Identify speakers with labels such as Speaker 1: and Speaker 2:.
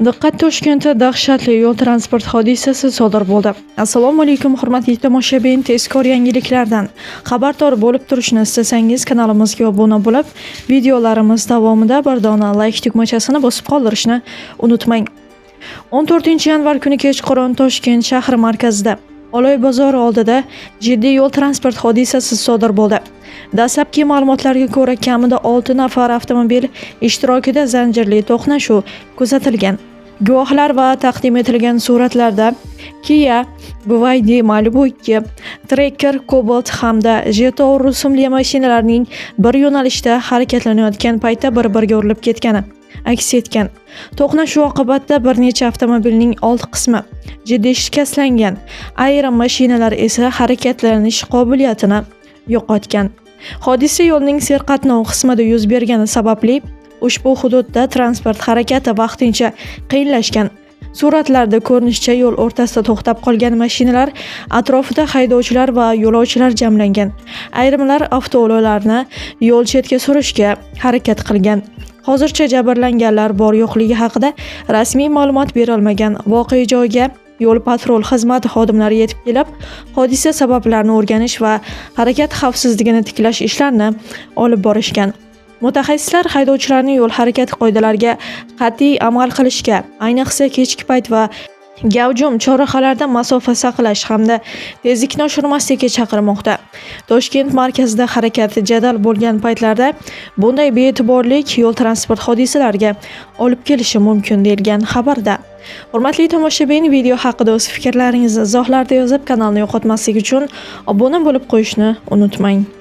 Speaker 1: Diqqat, Toshkentda dahshatli yo'l transport hodisasi sodir bo'ldi. Assalomu alaykum hurmatli tomoshabin, tezkor yangiliklardan xabardor bo'lib turishni istasangiz kanalimizga obuna bo'lib, videolarimiz davomida bir dona like tugmachasini bosib qoldirishni unutmang. 14-yanvar kuni kechqurun Toshkent shahri markazida Oloy bozori oldida jiddiy yo'l transport hodisasi sodir bo'ldi. Dastlabki ma'lumotlarga ko'ra, kamida 6 nafar avtomobil ishtirokida zanjirli to'qnashuv kuzatilgan. Guvohlar va taqdim etilgan suratlarda Kia, BYD Malibu 2, Tracker, Cobalt hamda Jetour rusumli mashinalarning bir yo'nalishda harakatlanayotgan paytda bir-biriga urilib ketgani aks etgan. To'qnashuv oqibatida bir necha avtomobilning old qismi jiddiy shikastlangan, ayrim mashinalar esa harakatlanish qobiliyatini yo'qotgan. Hodisa yo'lning serqatnov qismida yuz bergani sababli ushbu hududda transport harakati vaqtincha qiyinlashgan. Suratlarda ko'rinishicha, yo'l o'rtasida to'xtab qolgan mashinalar atrofida haydovchilar va yo'lovchilar jamlangan. Ayrimlar avtoulovlarni yo'l chetga surishga harakat qilgan. Hozircha jabrlanganlar bor-yo'qligi haqida rasmiy ma'lumot berilmagan. Voqea joyiga yo'l-patrul xizmati xodimlari yetib kelib, hodisa sabablarini o'rganish va harakat xavfsizligini tiklash ishlarini olib borishgan. Mutaxassislar haydovchilarning yo'l harakati qoidalariga qat'iy amal qilishga, ayniqsa kechki payt va gavjum chorrahalarda masofa saqlash hamda tezlikni oshirmaslikka chaqirmoqda. Toshkent markazida harakat jadal bo'lgan paytlarda bunday be'tiborlik yo'l transport hodisalariga olib kelishi mumkin deyilgan xabarda. Hurmatli tomoshabin, video haqida o'z fikrlaringizni izohlarda yozib, kanalni yo'qotmaslik uchun obuna bo'lib qo'yishni unutmang.